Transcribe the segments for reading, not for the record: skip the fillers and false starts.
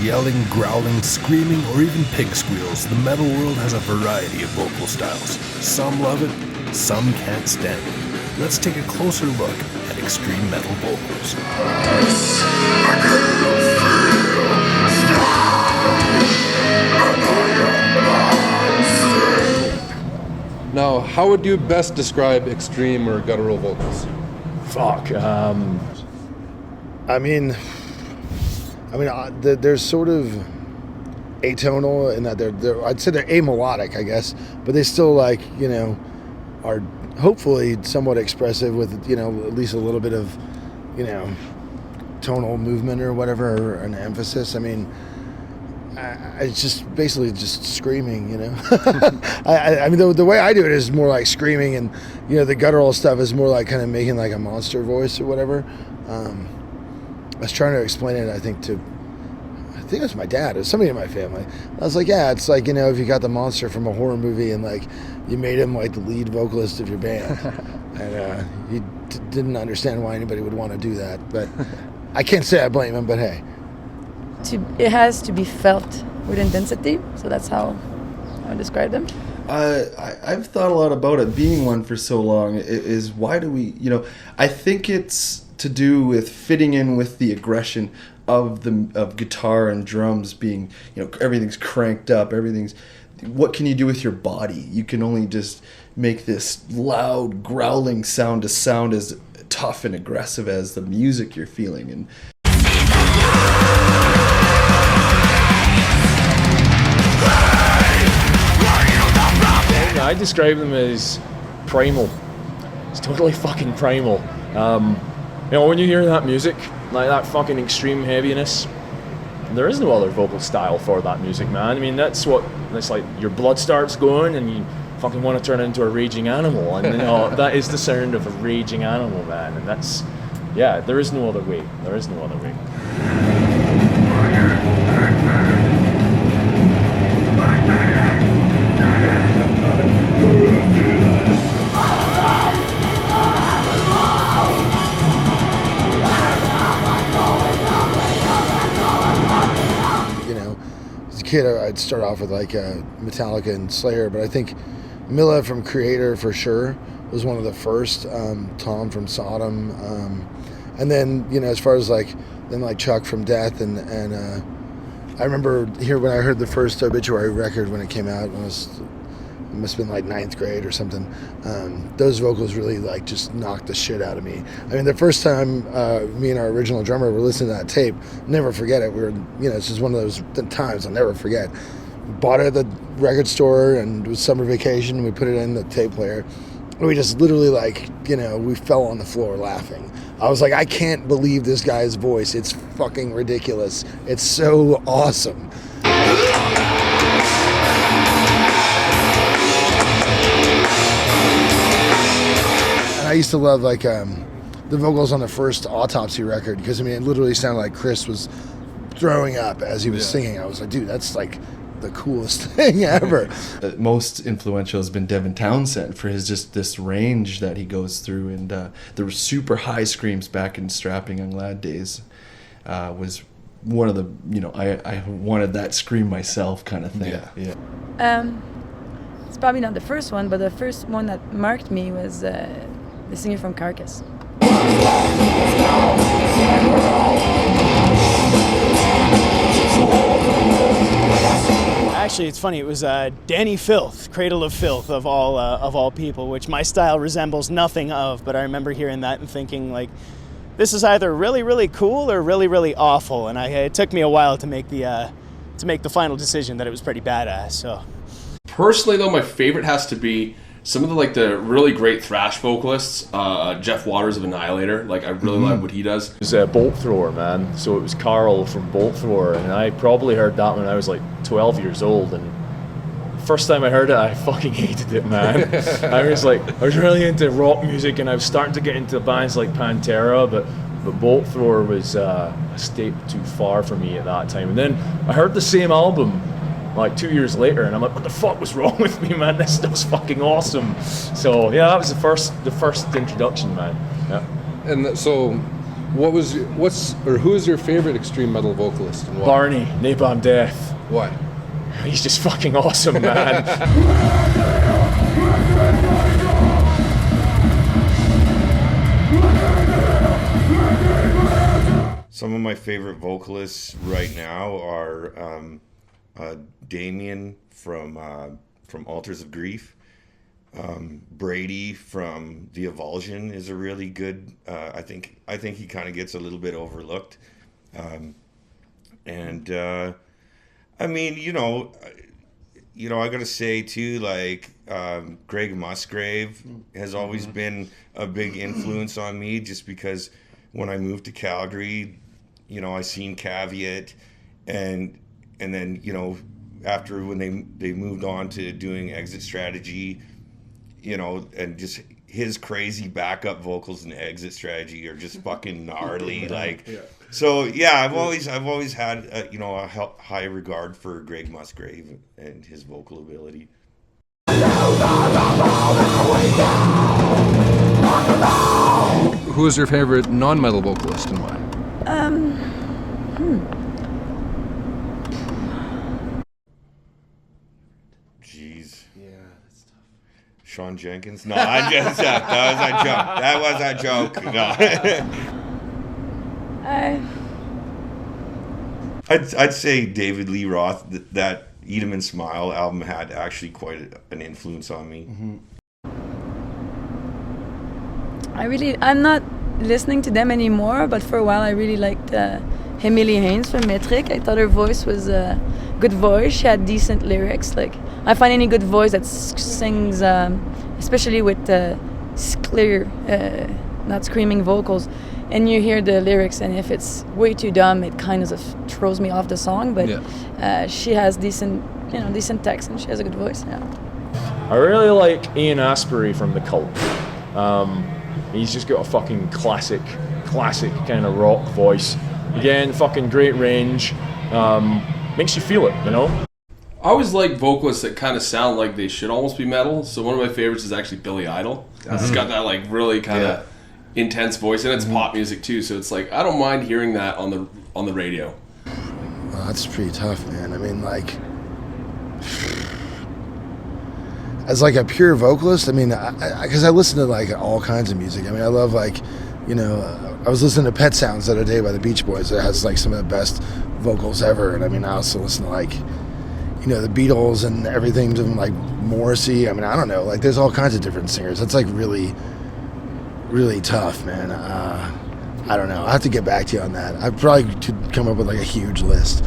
yelling, growling, screaming, or even pig squeals, the metal world has a variety of vocal styles. Some love it, some can't stand it. Let's take a closer look at extreme metal vocals. Now, how would you best describe extreme or guttural vocals? They're sort of atonal in that they're I'd say they're amelodic, I guess, but they still are hopefully somewhat expressive with at least a little bit of tonal movement or whatever, or an emphasis. It's just basically just screaming, the way I do it is more like screaming, and the guttural stuff is more like kind of making like a monster voice or whatever. I was trying to explain it, I think it was my dad, it was somebody in my family. I was like, yeah, it's like, if you got the monster from a horror movie and like you made him like the lead vocalist of your band. And he didn't understand why anybody would want to do that, but I can't say I blame him, but hey. It has to be felt with intensity, so that's how I would describe them. I've thought a lot about it, being one for so long, is why do we, I think it's to do with fitting in with the aggression of guitar and drums being, everything's cranked up, what can you do with your body? You can only just make this loud growling sound to sound as tough and aggressive as the music you're feeling. And I describe them as primal. It's totally fucking primal. When you hear that music, like that fucking extreme heaviness, there is no other vocal style for that music, man. That's like your blood starts going and you fucking want to turn into a raging animal. And that is the sound of a raging animal, man. And that's, there is no other way. There is no other way. Kid, I'd start off with like Metallica and Slayer, but I think Milla from Creator for sure was one of the first. Tom from Sodom, and then as far as like Chuck from Death, and I remember here when I heard the first Obituary record when it came out, when it must have been like 9th grade or something. Those vocals really like just knocked the shit out of me. The first time me and our original drummer were listening to that tape, never forget it. We were, it's just one of those times I'll never forget. Bought it at the record store, and it was summer vacation. We put it in the tape player. And we just literally we fell on the floor laughing. I was like, I can't believe this guy's voice. It's fucking ridiculous. It's so awesome. I used to love the vocals on the first Autopsy record, because it literally sounded like Chris was throwing up as he was singing. I was like, dude, that's like the coolest thing ever. Most influential has been Devin Townsend for his just this range that he goes through, and the super high screams back in Strapping Young Lad days was one of the, I wanted that scream myself kind of thing. Yeah. It's probably not the first one, but the first one that marked me was the singer from Carcass. Actually, it's funny. It was Danny Filth, Cradle of Filth of all people, which my style resembles nothing of. But I remember hearing that and thinking, like, this is either really, really cool or really, really awful. And it took me a while to make the final decision that it was pretty badass. So, personally, though, my favorite has to be some of the really great thrash vocalists. Jeff Waters of Annihilator, I really love what he does. It was Bolt Thrower, man. So it was Carl from Bolt Thrower, and I probably heard that when I was 12 years old, and the first time I heard it, I fucking hated it, man. I was really into rock music, and I was starting to get into bands like Pantera, but Bolt Thrower was a step too far for me at that time. And then I heard the same album 2 years later, and I'm like, what the fuck was wrong with me, man? This stuff's fucking awesome. So yeah, that was the first introduction, man. Yeah. And so Who is your favorite extreme metal vocalist and why? Barney, Napalm Death. Why? He's just fucking awesome, man. Some of my favorite vocalists right now are Damien from Altars of Grief. Brady from The Evulsion is a really good. I think he kind of gets a little bit overlooked. I mean, I gotta say too, like Greg Musgrave has always been a big influence on me, just because when I moved to Calgary, I seen Caveat, and then after when they moved on to doing Exit Strategy, and just his crazy backup vocals and Exit Strategy are just fucking gnarly. So yeah, I've always had a high regard for Greg Musgrave and his vocal ability. Who is your favorite non-metal vocalist and why? Jeez. Yeah, that's tough. Sean Jenkins? No, I just that was a joke. No. I'd say David Lee Roth. That Eat 'Em and Smile album had actually quite an influence on me. Mm-hmm. I'm not listening to them anymore, but for a while I really liked Emily Haynes from Metric. I thought her voice was a good voice. She had decent lyrics. Like, I find any good voice that sings, especially with clear, not screaming vocals, and you hear the lyrics, and if it's way too dumb, it kind of throws me off the song. But she has decent text, and she has a good voice. Yeah. I really like Ian Astbury from The Cult. He's just got a fucking classic kind of rock voice. Again, fucking great range. Makes you feel it, I always like vocalists that kind of sound like they should almost be metal. So one of my favorites is actually Billy Idol. He's got that like really kind of intense voice, and it's pop music too. So it's like I don't mind hearing that on the radio. Well, that's pretty tough, man. I mean, like, as like a pure vocalist, I mean, because I listen to like all kinds of music. I mean, I love like, I was listening to Pet Sounds the other day by the Beach Boys. That has like some of the best vocals ever. And I mean, I also listen to like, the Beatles and everything, to like Morrissey. I mean, I don't know, like there's all kinds of different singers. That's like really, really tough, man. I don't know. I have to get back to you on that. I probably could come up with like a huge list.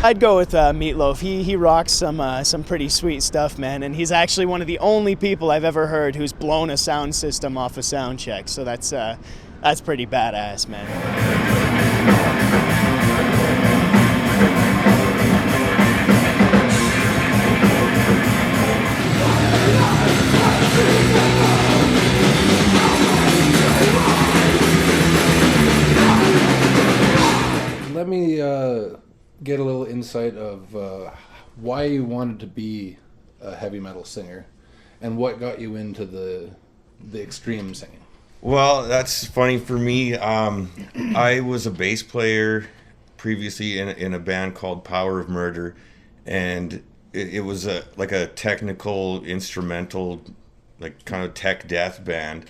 I'd go with Meatloaf. He rocks some pretty sweet stuff, man. And he's actually one of the only people I've ever heard who's blown a sound system off a sound check. So that's pretty badass, man. Let me get a little insight of why you wanted to be a heavy metal singer and what got you into the extreme singing. Well, that's funny for me. I was a bass player previously in a band called Power of Murder, and it was like a technical, instrumental, like kind of tech death band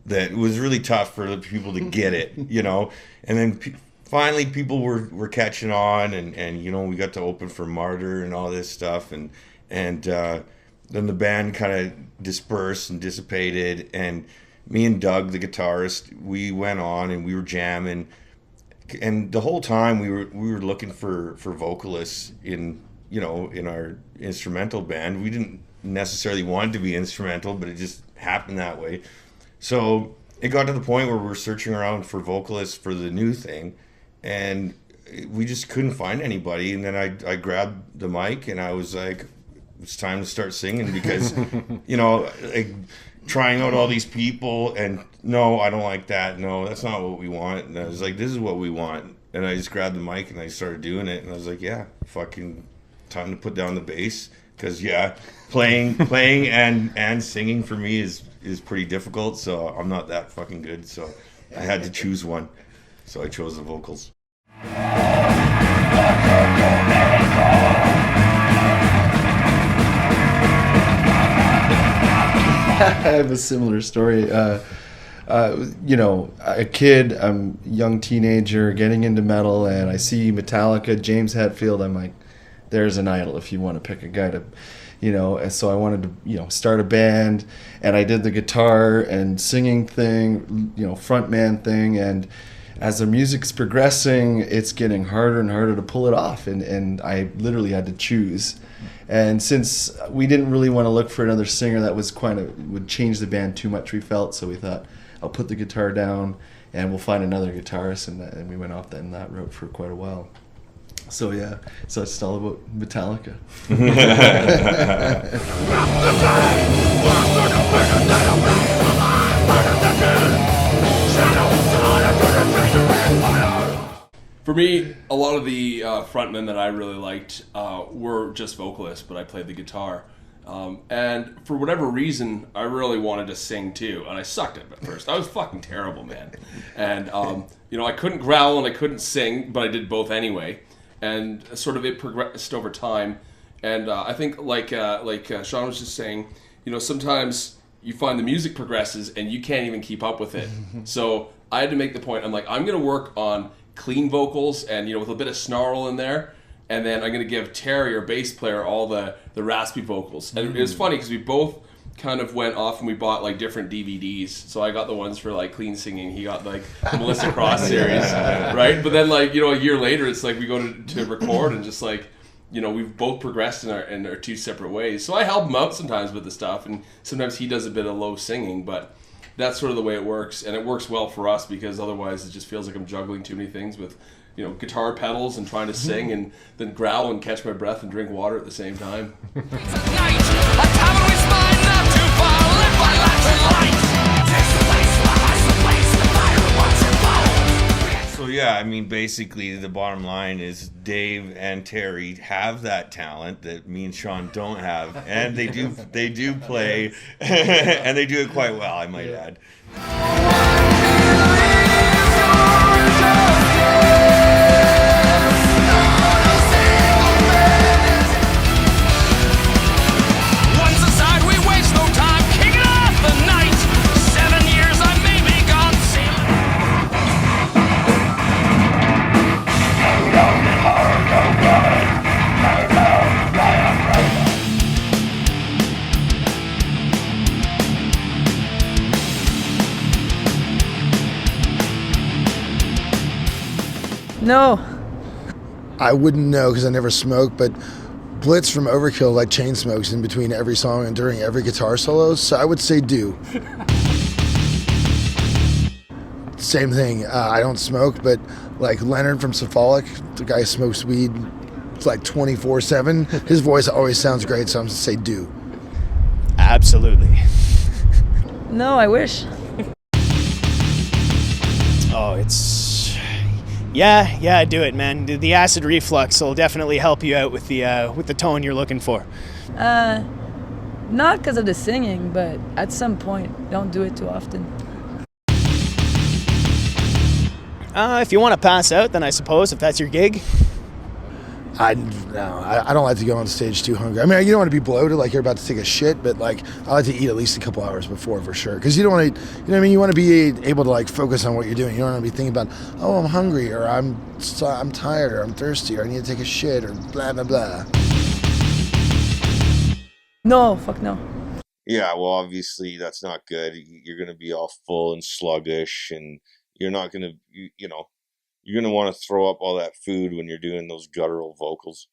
that was really tough for the people to get it, and then finally people were catching on, and we got to open for Martyr and all this stuff, and then the band kind of dispersed and dissipated, and me and Doug, the guitarist, we went on and we were jamming, and the whole time we were looking for vocalists in our instrumental band. We didn't necessarily want to be instrumental, but it just happened that way. So it got to the point where we were searching around for vocalists for the new thing, and we just couldn't find anybody. And then I grabbed the mic and I was like, it's time to start singing, because like trying out all these people, and no, I don't like that, no, that's not what we want. And I was like, this is what we want. And I just grabbed the mic and I started doing it, and I was like, yeah, fucking time to put down the bass, because playing and singing for me is pretty difficult, so I'm not that fucking good, so I had to choose one. so I chose the vocals. I have a similar story. You know, a kid, I'm a young teenager getting into metal, and I see Metallica, James Hetfield. I'm like, there's an idol if you want to pick a guy to, you know. And so I wanted to, you know, start a band, and I did the guitar and singing thing, you know, frontman thing. And as the music's progressing, it's getting harder and harder to pull it off, and I literally had to choose. And since we didn't really want to look for another singer that was would change the band too much, we felt, so we thought, I'll put the guitar down and we'll find another guitarist, and we went off that route for quite a while. So yeah, so it's all about Metallica. For me, a lot of the frontmen that I really liked were just vocalists, but I played the guitar. And for whatever reason, I really wanted to sing too, and I sucked at it at first. I was fucking terrible, man. And you know, I couldn't growl and I couldn't sing, but I did both anyway. And sort of it progressed over time. And I think, like Sean was just saying, you know, sometimes you find the music progresses and you can't even keep up with it. So I had to make the point. I'm like, I'm going to work on clean vocals and, you know, with a bit of snarl in there, and then I'm going to give Terry, our bass player, all the raspy vocals. And it was funny because we both kind of went off and we bought like different DVDs. So I got the ones for like clean singing, he got like the Melissa Cross series, right? But then, like, you know, a year later, it's like we go to record and just like, you know, we've both progressed in our two separate ways. So I help him out sometimes with the stuff, and sometimes he does a bit of low singing, but that's sort of the way it works. And it works well for us because otherwise it just feels like I'm juggling too many things with, you know, guitar pedals and trying to sing and then growl and catch my breath and drink water at the same time. So yeah, I mean, basically the bottom line is Dave and Terry have that talent that me and Sean don't have, and they do play, and they do it quite well, I might add. No. I wouldn't know because I never smoked, but Blitz from Overkill like chain smokes in between every song and during every guitar solo, so I would say do. Same thing, I don't smoke, but like Leonard from Cephalic, the guy smokes weed like 24/7. His voice always sounds great, so I'm going to say do. Absolutely. No, I wish. Oh, it's... Yeah, do it, man. The acid reflux will definitely help you out with the tone you're looking for. Not because of the singing, but at some point, don't do it too often. If you want to pass out, then I suppose, if that's your gig. I don't like to go on stage too hungry. I mean, you don't want to be bloated like you're about to take a shit, but like I like to eat at least a couple hours before for sure. Because you don't want to, you know what I mean? You want to be able to like focus on what you're doing. You don't want to be thinking about, oh, I'm hungry, or I'm tired, or I'm thirsty, or I need to take a shit, or blah blah blah. No, fuck no. Yeah, well, obviously that's not good. You're going to be all full and sluggish, and you're not going to, you know, you're going to want to throw up all that food when you're doing those guttural vocals.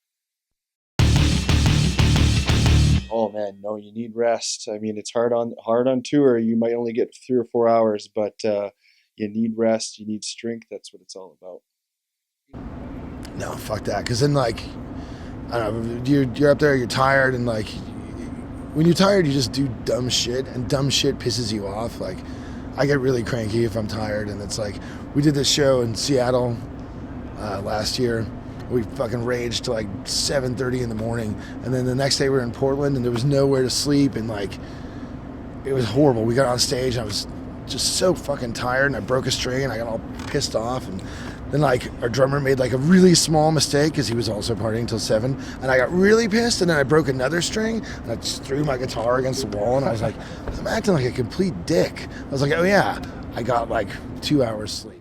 Oh man, no, you need rest. I mean, it's hard on tour. You might only get 3 or 4 hours, but you need rest. You need strength. That's what it's all about. No, fuck that. Because then, like, I don't know, you're up there, you're tired, and like, when you're tired, you just do dumb shit, and dumb shit pisses you off. Like, I get really cranky if I'm tired, and it's like, we did this show in Seattle last year. We fucking raged till like 7:30 in the morning, and then the next day we were in Portland, and there was nowhere to sleep, and like, it was horrible. We got on stage, and I was just so fucking tired, and I broke a string, and I got all pissed off, and then like our drummer made like a really small mistake because he was also partying till 7, and I got really pissed, and then I broke another string, and I just threw my guitar against the wall, and I was like, I'm acting like a complete dick. I was like, oh yeah, I got like 2 hours sleep.